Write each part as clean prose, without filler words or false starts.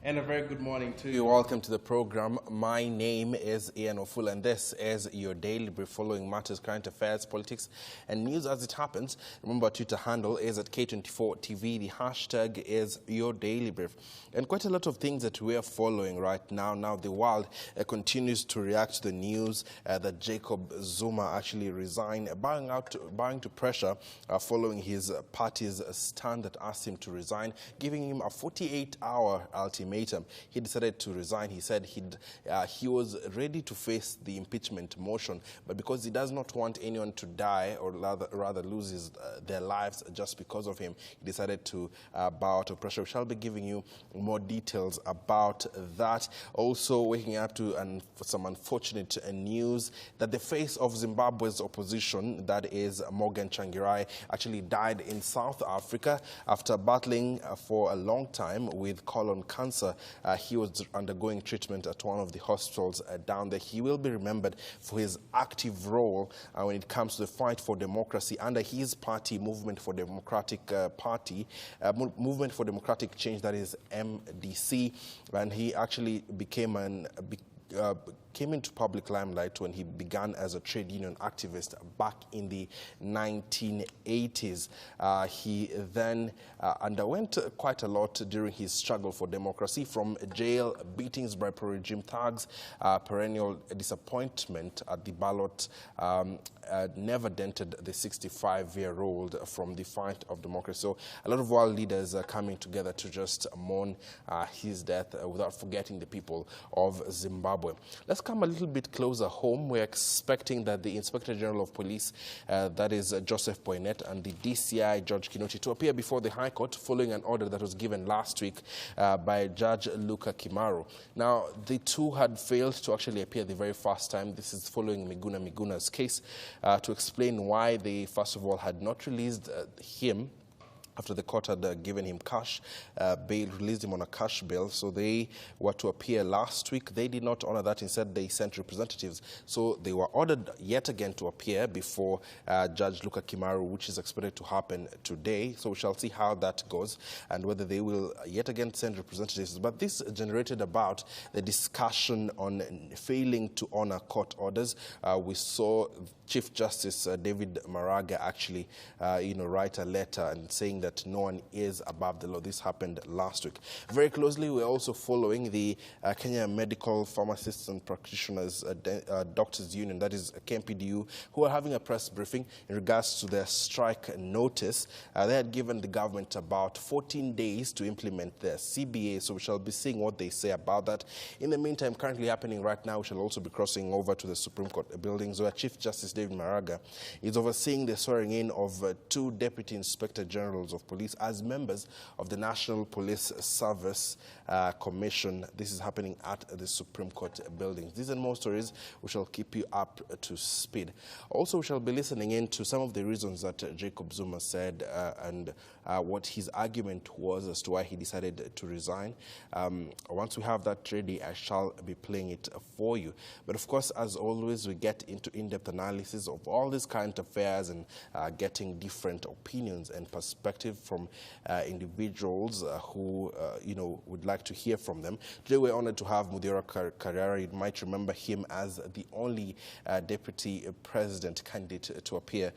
And a very good morning to you. Welcome to the program. My name is Ian Ofula, and this is your daily brief following matters, current affairs, politics, and news as it happens. Remember, our Twitter handle is at K24 TV. The hashtag is your daily brief. And quite a lot of things that we are following right now. Now, the world continues to react to the news that Jacob Zuma actually resigned, bowing to pressure following his party's stand that asked him to resign, giving him a 48-hour ultimatum. He decided to resign. He said he was ready to face the impeachment motion, but because he does not want anyone to die or rather lose their lives just because of him, he decided to bow out of pressure. We shall be giving you more details about that. Also, waking up to some unfortunate news that the face of Zimbabwe's opposition, that is Morgan Tsvangirai, actually died in South Africa after battling for a long time with colon cancer. He was undergoing treatment at one of the hospitals down there. He will be remembered for his active role when it comes to the fight for democracy under his party, Movement for Democratic Movement for Democratic Change, that is MDC, and he actually came into public limelight when he began as a trade union activist back in the 1980s. He then underwent quite a lot during his struggle for democracy, from jail, beatings by pro-regime thugs, perennial disappointment at the ballot, never dented the 65-year-old from the fight of democracy. So a lot of world leaders are coming together to just mourn his death without forgetting the people of Zimbabwe. Let's come a little bit closer home. We're expecting that the Inspector General of Police, that is Joseph Boynet, and the DCI, George Kinoti, to appear before the High Court following an order that was given last week by Judge Luka Kimaru. Now, the two had failed to actually appear the very first time. This is following Miguna's case. To explain why they, first of all, had not released him after the court had given him cash bail, released him on a cash bail. So they were to appear last week. They did not honor that. Instead, they sent representatives. So they were ordered yet again to appear before Judge Luka Kimaru, which is expected to happen today. So we shall see how that goes and whether they will yet again send representatives. But this generated about the discussion on failing to honor court orders. We saw Chief Justice David Maraga actually, write a letter and saying that no one is above the law. This happened last week. Very closely, we're also following the Kenya Medical Pharmacists and Practitioners Doctors Union, that is KMPDU, who are having a press briefing in regards to their strike notice. They had given the government about 14 days to implement their CBA, so we shall be seeing what they say about that. In the meantime, currently happening right now, we shall also be crossing over to the Supreme Court buildings, where Chief Justice David Maraga is overseeing the swearing in of two Deputy Inspector Generals of Police as members of the National Police Service Commission. This is happening at the Supreme Court buildings. These and more stories, we shall keep you up to speed. Also, we shall be listening in to some of the reasons that Jacob Zuma said and what his argument was as to why he decided to resign. Once we have that ready, I shall be playing it for you. But of course, as always, we get into in-depth analysis of all these current affairs and getting different opinions and perspective from individuals who, would like to hear from them. Today, we're honored to have Muthiora Kariara. You might remember him as the only deputy president candidate to appear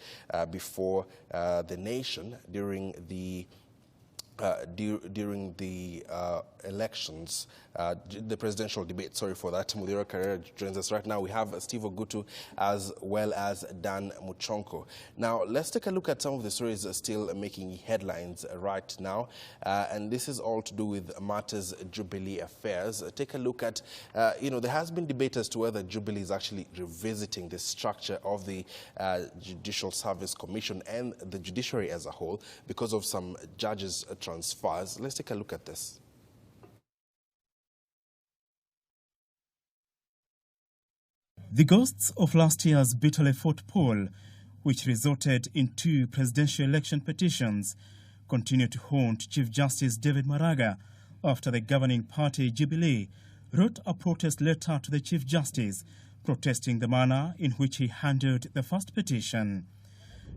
before the nation during the elections, the presidential debate, sorry for that. Muthiora Kariara joins us right now. We have Steve Ogutu as well as Dan Muchonko. Now, let's take a look at some of the stories still making headlines right now. And this is all to do with matters Jubilee affairs. Take a look at, there has been debate as to whether Jubilee is actually revisiting the structure of the Judicial Service Commission and the judiciary as a whole because of some judges' transfers. Let's take a look at this. The ghosts of last year's bitterly fought poll, which resulted in 2 presidential election petitions, continue to haunt Chief Justice David Maraga after the governing party Jubilee wrote a protest letter to the Chief Justice protesting the manner in which he handled the first petition.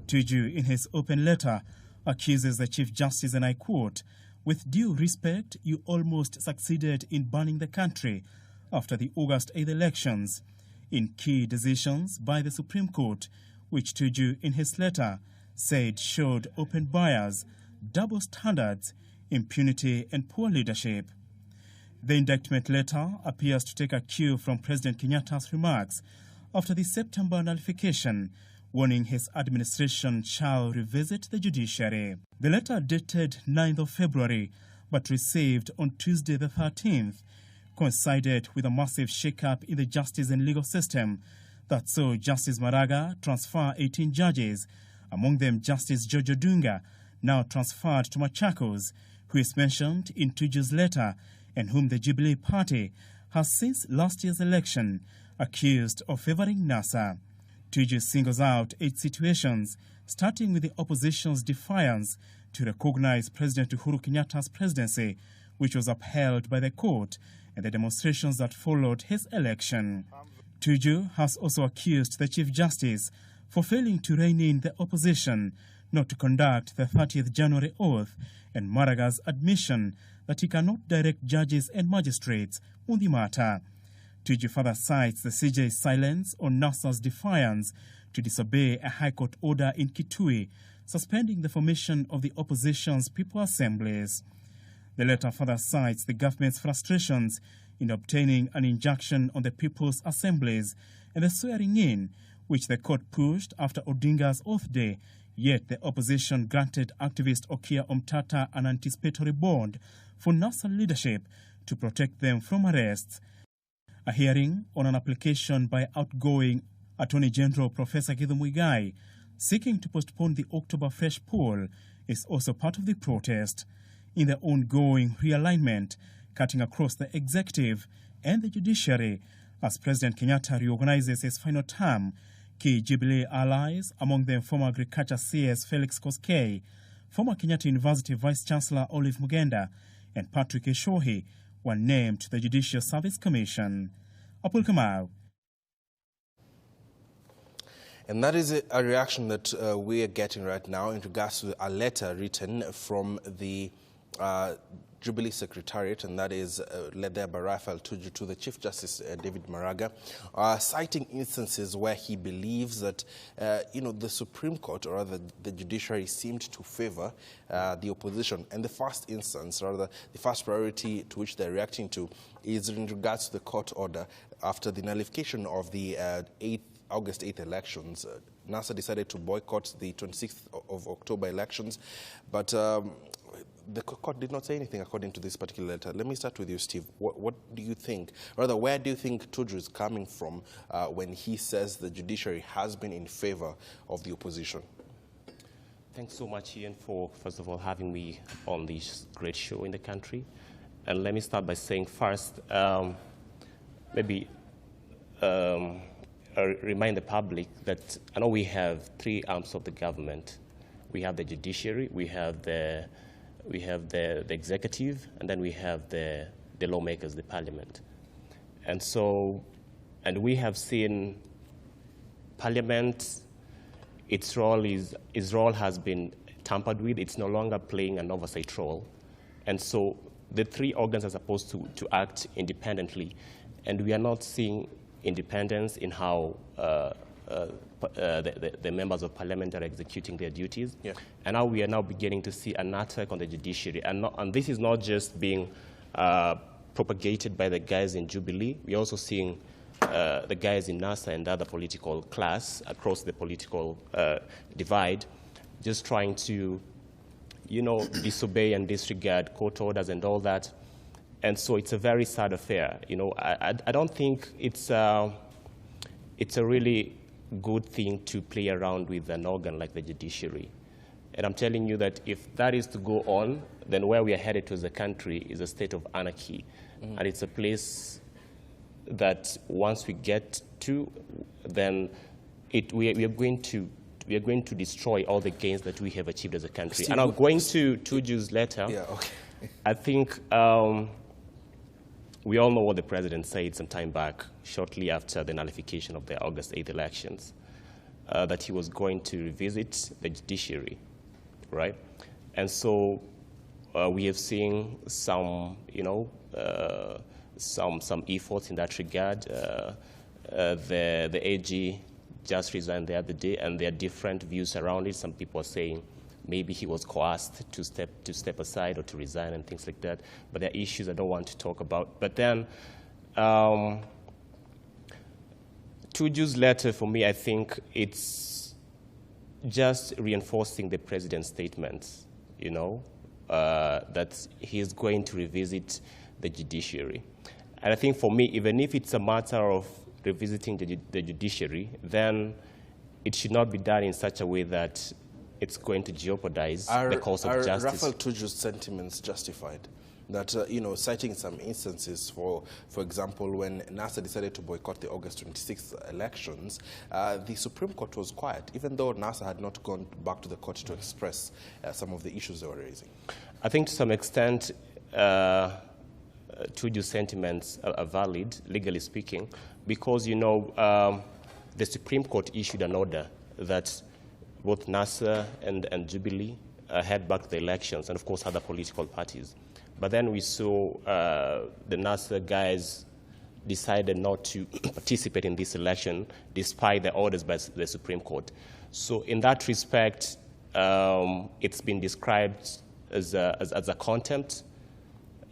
Tuju, in his open letter, accuses the Chief Justice, and I quote, With due respect, you almost succeeded in burning the country after the August 8th elections in key decisions by the Supreme Court, which Tuju in his letter said showed open bias, double standards, impunity and poor leadership. The indictment letter appears to take a cue from President Kenyatta's remarks after the September nullification, warning his administration shall revisit the judiciary. The letter dated 9th of February, but received on Tuesday the 13th, coincided with a massive shake-up in the justice and legal system that saw Justice Maraga transfer 18 judges, among them Justice George Odunga, now transferred to Machakos, who is mentioned in Tuju's letter and whom the Jubilee Party has since last year's election accused of favoring NASA. Tuju singles out 8 situations, starting with the opposition's defiance to recognize President Uhuru Kenyatta's presidency, which was upheld by the court, and the demonstrations that followed his election. Tuju has also accused the Chief Justice for failing to rein in the opposition, not to conduct the 30th January oath, and Maraga's admission that he cannot direct judges and magistrates on the matter. Tuju further cites the CJ's silence on NASA's defiance to disobey a High Court order in Kitui, suspending the formation of the opposition's people assemblies. The letter further cites the government's frustrations in obtaining an injunction on the people's assemblies and the swearing in, which the court pushed after Odinga's oath day, yet the opposition granted activist Okia Omtata an anticipatory bond for NASA leadership to protect them from arrests. A hearing on an application by outgoing Attorney General Professor Githu Muigai seeking to postpone the October fresh poll is also part of the protest. In the ongoing realignment cutting across the executive and the judiciary as President Kenyatta reorganizes his final term, key Jubilee allies, among them former Agriculture CS Felix Koskei, former Kenyatta University Vice-Chancellor Olive Mugenda, and Patrick Eshohi, were named to the Judicial Service Commission. Apul Kamau. And that is a reaction that we are getting right now in regards to a letter written from the Jubilee Secretariat, and that is led there by Raphael Tuju, to the Chief Justice David Maraga, citing instances where he believes that, the Supreme Court, or rather the judiciary, seemed to favor the opposition. And the first instance, rather the first priority to which they're reacting to, is in regards to the court order after the nullification of the August 8th elections. NASA decided to boycott the 26th of October elections, but the court did not say anything according to this particular letter. Let me start with you, Steve. What do you think, rather, where do you think Tuju is coming from when he says the judiciary has been in favor of the opposition? Thanks so much, Ian, for, first of all, having me on this great show in the country. And let me start by saying first, remind the public that I know we have 3 arms of the government. We have the judiciary, we have the executive, and then we have the lawmakers, the parliament. And we have seen parliament, its role has been tampered with. It's no longer playing an oversight role. And so the 3 organs are supposed to act independently, and we are not seeing independence in how the members of parliament are executing their duties. Yeah. And now we are beginning to see an attack on the judiciary. And this is not just being propagated by the guys in Jubilee. We're also seeing the guys in NASA and other political class across the political divide just trying to, disobey and disregard court orders and all that. And so it's a very sad affair. I don't think it's a really good thing to play around with an organ like the judiciary. And I'm telling you that if that is to go on, then where we are headed to as a country is a state of anarchy. Mm-hmm. And it's a place that once we get to, then we are going to destroy all the gains that we have achieved as a country. Steve, and I'm going to Tuju's letter. Yeah, okay. I think we all know what the president said some time back, shortly after the nullification of the August 8th elections, that he was going to revisit the judiciary, right? And so we have seen some, some efforts in that regard. The AG just resigned the other day, and there are different views around it. Some people are saying maybe he was coerced to step aside or to resign and things like that. But there are issues I don't want to talk about. But then, Tuju's letter, for me, I think it's just reinforcing the president's statements, that he's going to revisit the judiciary. And I think for me, even if it's a matter of revisiting the judiciary, then it should not be done in such a way that it's going to jeopardize the cause of justice. Are Raphael Tuju's sentiments justified? That, citing some instances, for example, when NASA decided to boycott the August 26th elections, the Supreme Court was quiet, even though NASA had not gone back to the court to express some of the issues they were raising. I think to some extent, Tuju's sentiments are valid, legally speaking, because, the Supreme Court issued an order that both NASA and Jubilee head back to the elections, and of course other political parties. But then we saw the NASA guys decided not to participate in this election despite the orders by the Supreme Court. So in that respect, it's been described as a contempt,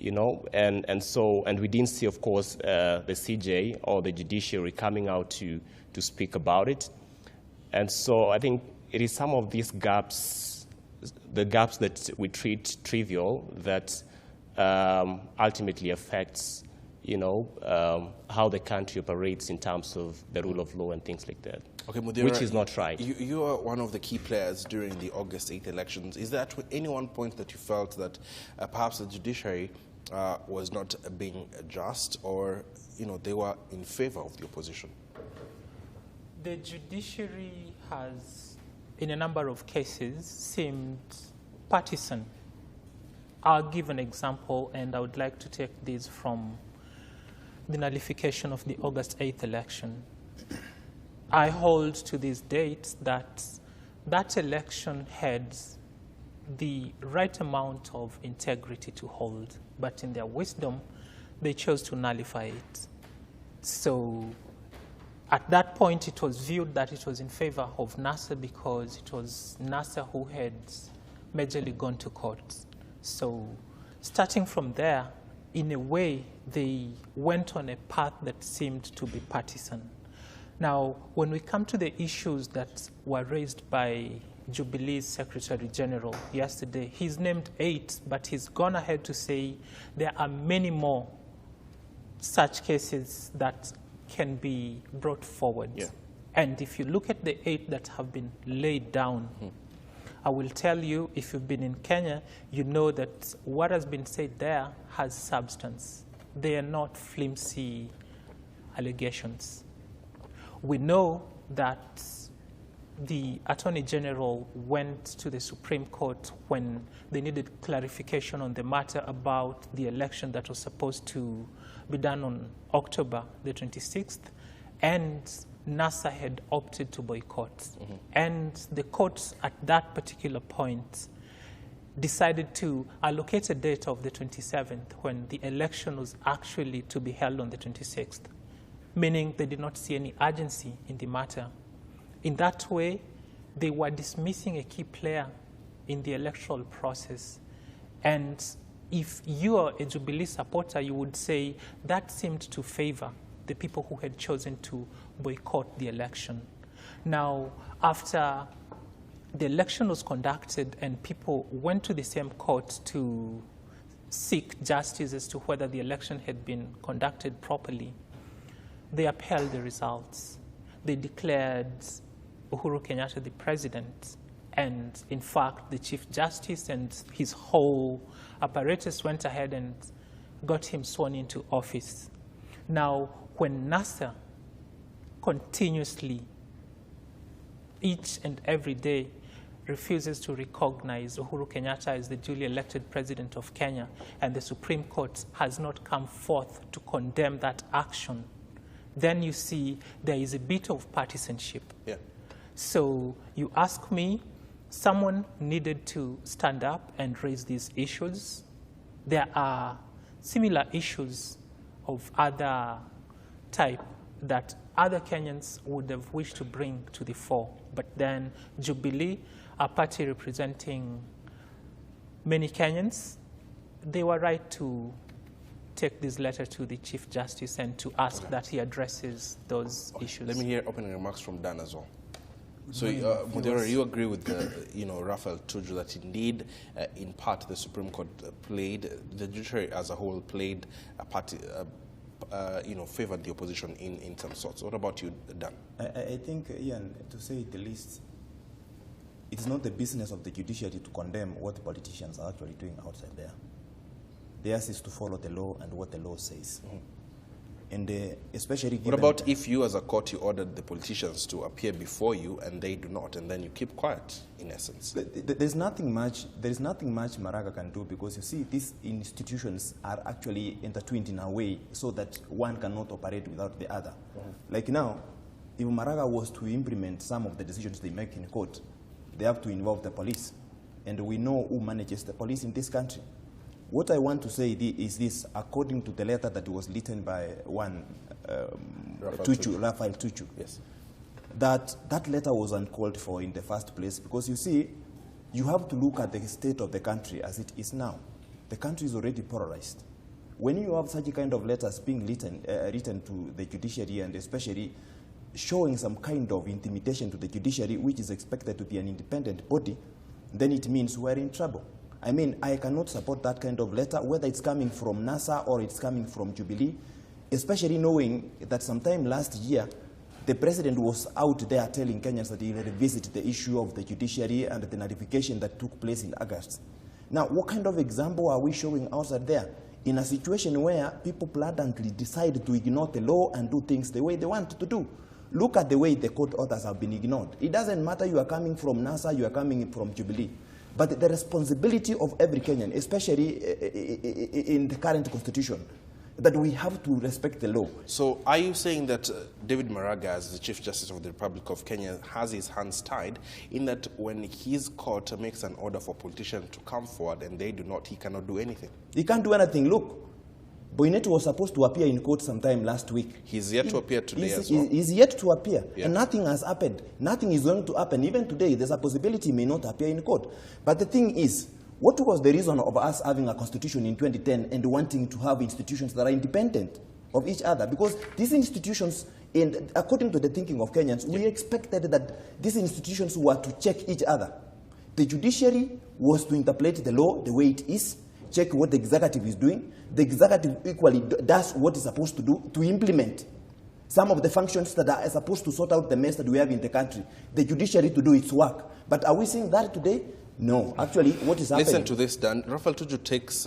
and we didn't see, of course, the CJ or the judiciary coming out to speak about it. And so I think it is some of these gaps, the gaps that we treat trivial, that ultimately affects, how the country operates in terms of the rule of law and things like that. Okay, Muthiora, which is not right. You are one of the key players during the August 8th elections. Is there at any one point that you felt that perhaps the judiciary was not being just, or they were in favor of the opposition? The judiciary has, in a number of cases, seemed partisan. I'll give an example, and I would like to take this from the nullification of the August 8th election. I hold to this date that that election had the right amount of integrity to hold, but in their wisdom, they chose to nullify it. So at that point, it was viewed that it was in favor of NASA because it was NASA who had majorly gone to court. So starting from there, in a way, they went on a path that seemed to be partisan. Now, when we come to the issues that were raised by Jubilee's Secretary General yesterday, he's named 8, but he's gone ahead to say there are many more such cases that can be brought forward. Yeah. And if you look at the 8 that have been laid down, I will tell you, if you've been in Kenya, you know that what has been said there has substance. They are not flimsy allegations. We know that the Attorney General went to the Supreme Court when they needed clarification on the matter about the election that was supposed to be done on October the 26th, and NASA had opted to boycott. And the court at that particular point decided to allocate a date of the 27th when the election was actually to be held on the 26th, meaning they did not see any urgency in the matter. In that way, they were dismissing a key player in the electoral process. And if you are a Jubilee supporter, you would say that seemed to favor the people who had chosen to boycott the election. Now, after the election was conducted and people went to the same court to seek justice as to whether the election had been conducted properly, they upheld the results. They declared Uhuru Kenyatta the president, and in fact, the Chief Justice and his whole apparatus went ahead and got him sworn into office. Now, when NASA continuously, each and every day, refuses to recognize Uhuru Kenyatta as the duly elected president of Kenya, and the Supreme Court has not come forth to condemn that action, then you see there is a bit of partisanship. Yeah. So you ask me, someone needed to stand up and raise these issues. There are similar issues of other type that other Kenyans would have wished to bring to the fore. But then Jubilee, a party representing many Kenyans, they were right to take this letter to the Chief Justice and to ask that he addresses those issues. Let me hear opening remarks from Dan as well. So, Muthiora, you agree with Raphael Tuju that indeed, in part, the Supreme Court played, the judiciary as a whole played a party, favored the opposition in some sorts. What about you, Dan? I think, Ian, to say the least, it's not the business of the judiciary to condemn what politicians are actually doing outside there. Theirs is to follow the law and what the law says. Mm-hmm. And especially given... What about if you as a court, you ordered the politicians to appear before you and they do not, and then you keep quiet, in essence? There's nothing much Maraga can do, because you see, these institutions are actually intertwined in a way so that one cannot operate without the other. Mm-hmm. Like now, if Maraga was to implement some of the decisions they make in court, they have to involve the police. And we know who manages the police in this country. What I want to say is this: according to the letter that was written by one Raphael Tuju, yes, that letter was uncalled for in the first place, because you see, you have to look at the state of the country as it is now. The country is already polarized. When you have such a kind of letters being written to the judiciary, and especially showing some kind of intimidation to the judiciary, which is expected to be an independent body, then it means we're in trouble. I mean, I cannot support that kind of letter, whether it's coming from NASA or it's coming from Jubilee, especially knowing that sometime last year, the president was out there telling Kenyans that he will revisit the issue of the judiciary and the nullification that took place in August. Now, what kind of example are we showing outside there in a situation where people blatantly decide to ignore the law and do things the way they want to do? Look at the way the court orders have been ignored. It doesn't matter you are coming from NASA, you are coming from Jubilee. But the responsibility of every Kenyan, especially in the current constitution, that we have to respect the law. So are you saying that David Maraga, as the Chief Justice of the Republic of Kenya, has his hands tied, in that when his court makes an order for politicians to come forward and they do not, he cannot do anything? He can't do anything. Look, Boynet was supposed to appear in court sometime last week. He's yet to appear today as well. He's yet to appear, yeah. And nothing has happened. Nothing is going to happen. Even today, there's a possibility he may not appear in court. But the thing is, what was the reason of us having a constitution in 2010 and wanting to have institutions that are independent of each other? Because these institutions, and according to the thinking of Kenyans, we expected that these institutions were to check each other. The judiciary was to interpret the law the way it is, check what the executive is doing. The executive equally does what it's supposed to do to implement some of the functions that are supposed to sort out the mess that we have in the country. The judiciary to do its work. But are we seeing that today? No. Actually, what is happening... Listen to this, Dan. Raphael Tuju takes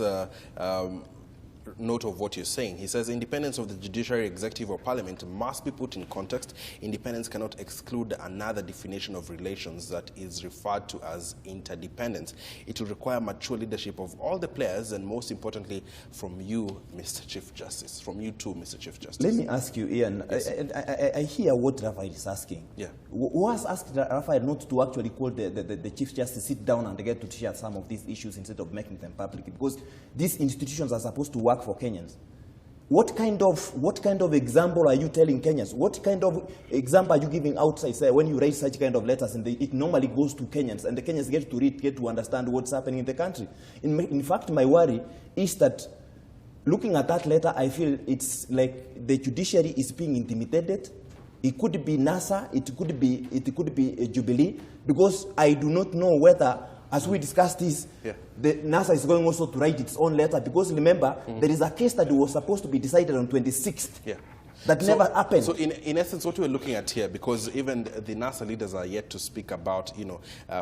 note of what you're saying. He says independence of the judiciary, executive, or parliament must be put in context. Independence cannot exclude another definition of relations that is referred to as interdependence. It will require mature leadership of all the players, and most importantly, from you, Mr. Chief Justice. From you too, Mr. Chief Justice. Let me ask you, Ian. Yes. I hear what Raphael is asking. Yeah. Who has asked Raphael not to actually call the Chief Justice, sit down and get to share some of these issues instead of making them public? Because these institutions are supposed to work for Kenyans. What kind of example are you telling Kenyans? What kind of example are you giving outside, say, when you raise such kind of letters, and it normally goes to Kenyans, and the Kenyans get to read, get to understand what's happening in the country? In fact, my worry is that looking at that letter, I feel it's like the judiciary is being intimidated. It could be NASA, it could be Jubilee, because I do not know whether, as we discussed this, the NASA is going also to write its own letter, because remember, there is a case that was supposed to be decided on 26th. That never happened. So in essence, what we're looking at here, because even the NASA leaders are yet to speak about,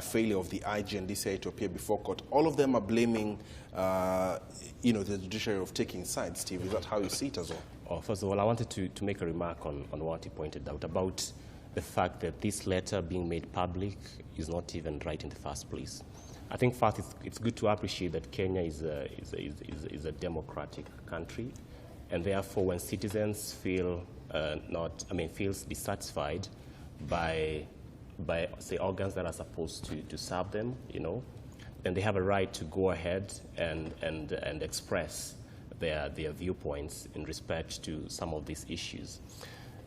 failure of the IG and DCI to appear before court, all of them are blaming, the judiciary of taking sides. Steve, is that how you see it as well? Oh, first of all, I wanted to make a remark on what he pointed out about the fact that this letter being made public is not even right in the first place. I think first it's good to appreciate that Kenya is a democratic country, and therefore when citizens feels dissatisfied by by, say, organs that are supposed to serve them, you know, then they have a right to go ahead and express their viewpoints in respect to some of these issues.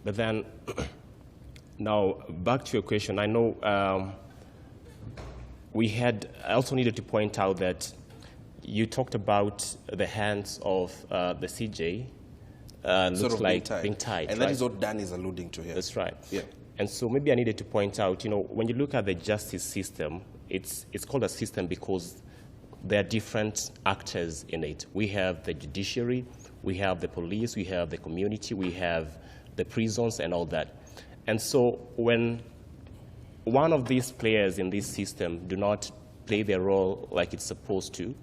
But then, now, back to your question, I know I also needed to point out that you talked about the hands of the CJ, looks like being tied. And that is what Dan is alluding to here. That's right. Yeah. And so maybe I needed to point out, you know, when you look at the justice system, it's called a system because there are different actors in it. We have the judiciary, we have the police, we have the community, we have the prisons and all that. And so when one of these players in this system do not play their role like it's supposed to,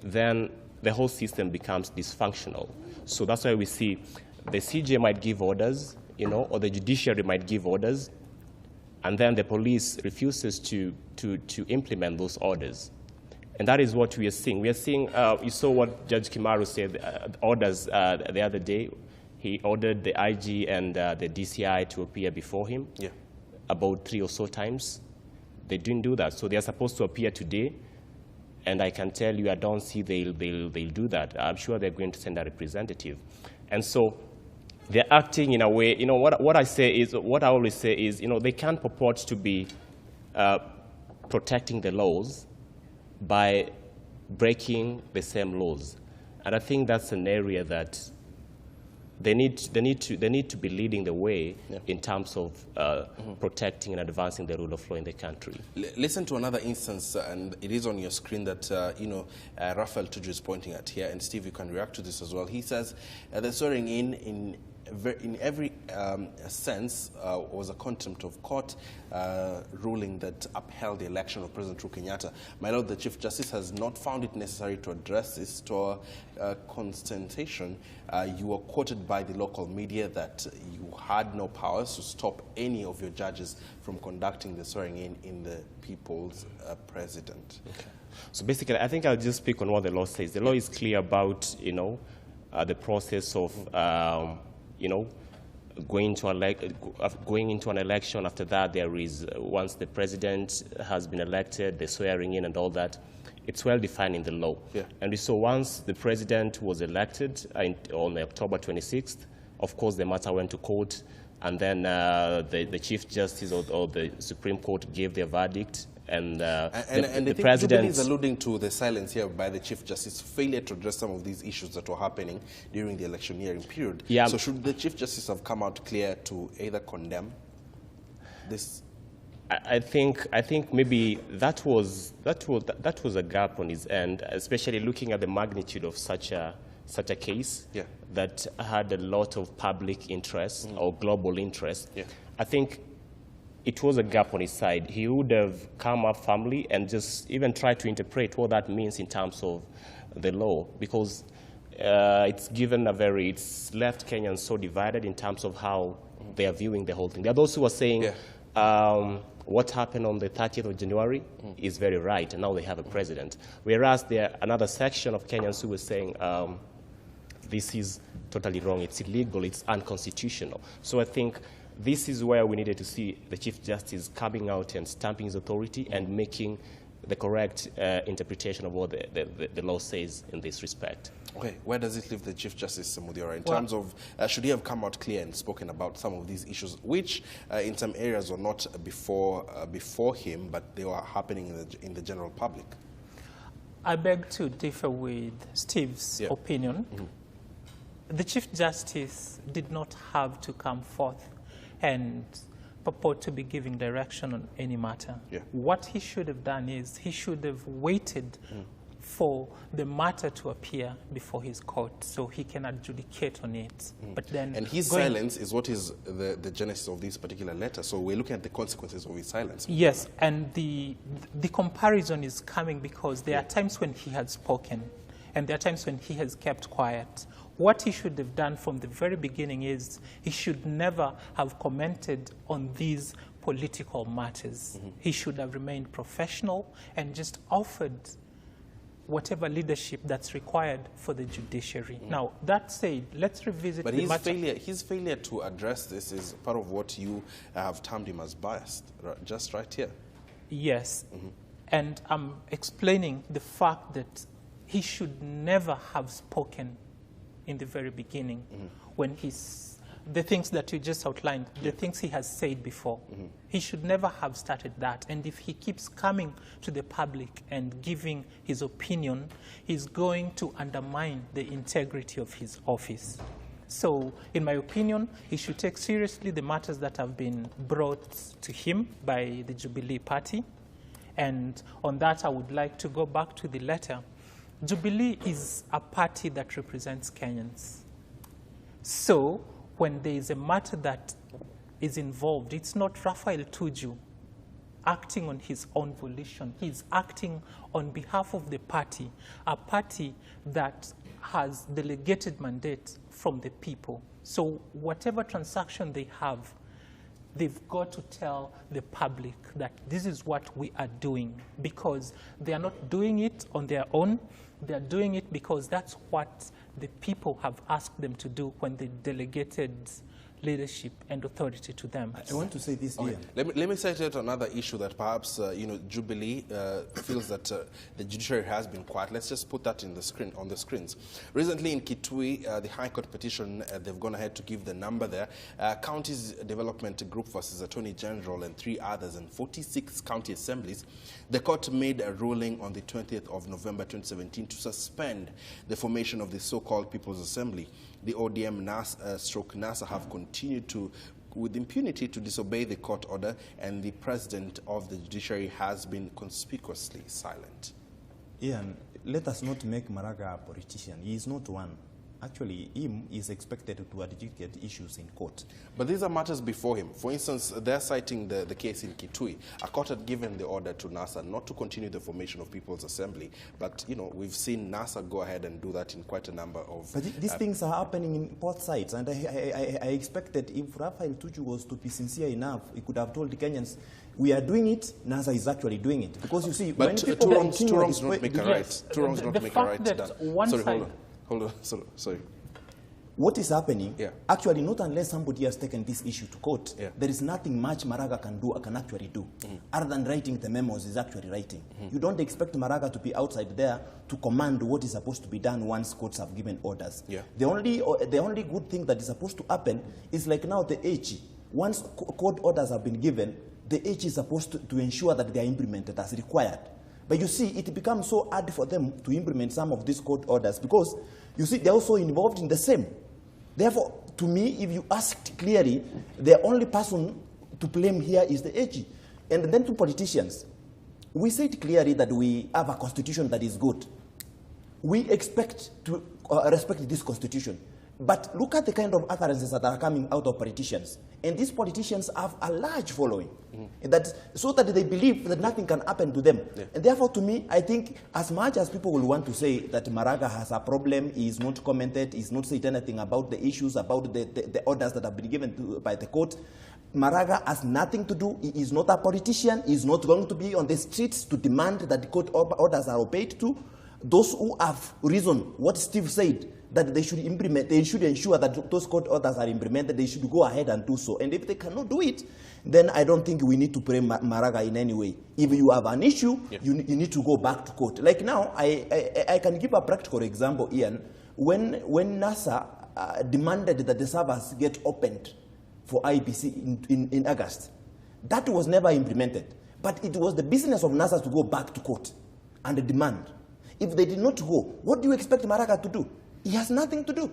then the whole system becomes dysfunctional. So that's why we see the CJ might give orders, you know, or the judiciary might give orders, and then the police refuses to implement those orders. And that is what we are seeing. We are seeing, you saw what Judge Kimaru said, orders the other day. He ordered the IG and the DCI to appear before him about 3 or so times. They didn't do that. So they are supposed to appear today. And I can tell you, I don't see they'll do that. I'm sure they're going to send a representative. And so they're acting in a way, you know, what I always say is, you know, they can't purport to be protecting the laws by breaking the same laws. And I think that's an area that they need to be leading the way in terms of protecting and advancing the rule of law in the country. Listen to another instance, and it is on your screen that Raphael Tuju is pointing at here, and Steve, you can react to this as well. He says the swearing in every sense was a contempt of court ruling that upheld the election of President Uhuru Kenyatta. My Lord, the Chief Justice has not found it necessary to address this. To constatation, you were quoted by the local media that you had no powers to stop any of your judges from conducting the swearing in the people's president. Okay. So basically, I think I'll just speak on what the law says. The law is clear about, you know, the process of going into an election. After that, there is, once the president has been elected, the swearing in and all that. It's well defined in the law. Yeah. And so once the president was elected on October 26th, of course, the matter went to court, and then the Chief Justice or the Supreme Court gave their verdict. And the president is alluding to the silence here by the Chief Justice, failure to address some of these issues that were happening during the electioneering period. Yeah. So should the Chief Justice have come out clear to either condemn this? I think maybe that was a gap on his end, especially looking at the magnitude of such a case that had a lot of public interest or global interest. Yeah. I think it was a gap on his side. He would have come up firmly and just even tried to interpret what that means in terms of the law, because it's left Kenyans so divided in terms of how they are viewing the whole thing. There are those who are saying what happened on the 30th of January is very right, and now they have a president. Whereas there are another section of Kenyans who were saying this is totally wrong, it's illegal, it's unconstitutional. So I think this is where we needed to see the Chief Justice coming out and stamping his authority and making the correct interpretation of what the law says in this respect. Okay, where does it leave the Chief Justice, Muthiora, in terms of, should he have come out clear and spoken about some of these issues, which in some areas were not before him, but they were happening in the general public? I beg to differ with Steve's opinion. The Chief Justice did not have to come forth and purport to be giving direction on any matter. What he should have done is he should have waited for the matter to appear before his court so he can adjudicate on it. But then, and his silence is what is the genesis of this particular letter. So we're looking at the consequences of his silence. Yes, and the comparison is coming because there are times when he had spoken and there are times when he has kept quiet. What he should have done from the very beginning is he should never have commented on these political matters. He should have remained professional and just offered whatever leadership that's required for the judiciary. Now, that said, let's revisit but the his matter. his failure to address this is part of what you have termed him as biased, just right here. Yes, and I'm explaining the fact that he should never have spoken in the very beginning when the things that you just outlined, the things he has said before. He should never have started that. And if he keeps coming to the public and giving his opinion, he's going to undermine the integrity of his office. So, in my opinion, he should take seriously the matters that have been brought to him by the Jubilee Party. And on that, I would like to go back to the letter. Jubilee is a party that represents Kenyans. So, when there is a matter that is involved, it's not Raphael Tuju acting on his own volition. He's acting on behalf of the party, a party that has delegated mandate from the people. So whatever transaction they have, they've got to tell the public that this is what we are doing, because they are not doing it on their own. They are doing it because that's what the people have asked them to do when they delegated leadership and authority to them. I want to say this, Ian. Let me cite out another issue that perhaps Jubilee feels that the judiciary has been quiet. Let's just put that on the screens. Recently in Kitui, the High Court petition, they've gone ahead to give the number there. Counties Development Group versus Attorney General and 3 others and 46 county assemblies. The court made a ruling on the 20th of November 2017 to suspend the formation of the so-called People's Assembly. The ODM NASA have continued with impunity to disobey the court order, and the president of the judiciary has been conspicuously silent. Ian, let us not make Maraga a politician. He is not one. Actually, him is expected to adjudicate issues in court. But these are matters before him. For instance, they're citing the case in Kitui. A court had given the order to NASA not to continue the formation of People's Assembly. But, we've seen NASA go ahead and do that in quite a number of... But these things are happening in both sides. And I expected if Raphael Tuju was to be sincere enough, he could have told the Kenyans, we are doing it, NASA is actually doing it. Because you see, but when two people wrongs don't make a right. Two wrongs don't make a right. Hold on. Sorry. What is happening, Yeah. actually, not unless somebody has taken this issue to court, Yeah. there is nothing much Maraga can actually do, other than writing the memos he's actually writing. You don't expect Maraga to be outside there to command what is supposed to be done once courts have given orders. Yeah. The only good thing that is supposed to happen is like now the AG. Once court orders have been given, the AG is supposed to ensure that they are implemented as required. But you see, it becomes so hard for them to implement some of these court orders because, you see, they're also involved in the same. Therefore, to me, if you asked clearly, the only person to blame here is the AG. And then to politicians, we said clearly that we have a constitution that is good. We expect to respect this constitution. But look at the kind of utterances that are coming out of politicians. And these politicians have a large following, so that they believe that nothing can happen to them. Yeah. And therefore, to me, I think as much as people will want to say that Maraga has a problem, he is not commented, he is not said anything about the issues, about the orders that have been given by the court, Maraga has nothing to do. He is not a politician. He is not going to be on the streets to demand that the court orders are obeyed to. Those who have reasoned what Steve said, that they should implement, they should ensure that those court orders are implemented, they should go ahead and do so. And if they cannot do it, then I don't think we need to blame Maraga in any way. If you have an issue, you need to go back to court. Like now, I can give a practical example, Ian. When NASA demanded that the servers get opened for IBC in August, that was never implemented. But it was the business of NASA to go back to court and demand. If they did not go, what do you expect Maraga to do? He has nothing to do.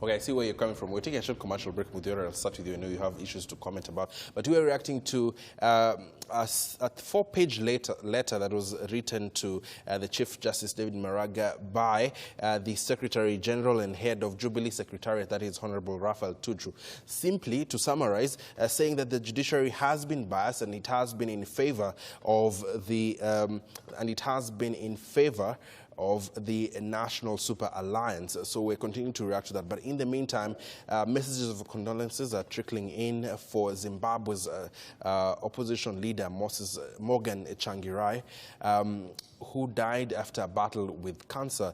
Okay, I see where you're coming from. We're taking a short commercial break. Muthiora, I'll start with you. I know you have issues to comment about. But we are reacting to a 4-page letter that was written to the Chief Justice David Maraga by the Secretary General and Head of Jubilee Secretariat, that is Honorable Raphael Tuju. Simply, to summarize, saying that the judiciary has been biased and it has been in favor of of the National Super Alliance. So we're continuing to react to that. But in the meantime, messages of condolences are trickling in for Zimbabwe's opposition leader, Morgan Tsvangirai, who died after a battle with cancer.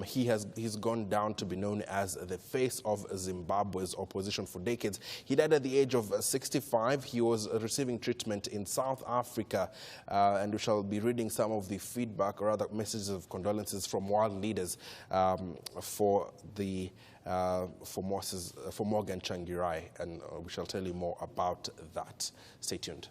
He's gone down to be known as the face of Zimbabwe's opposition for decades. He died at the age of 65. He was receiving treatment in South Africa, and we shall be reading some of the feedback, or rather messages of condolences from world leaders for Morgan Tsvangirai, and we shall tell you more about that. Stay tuned.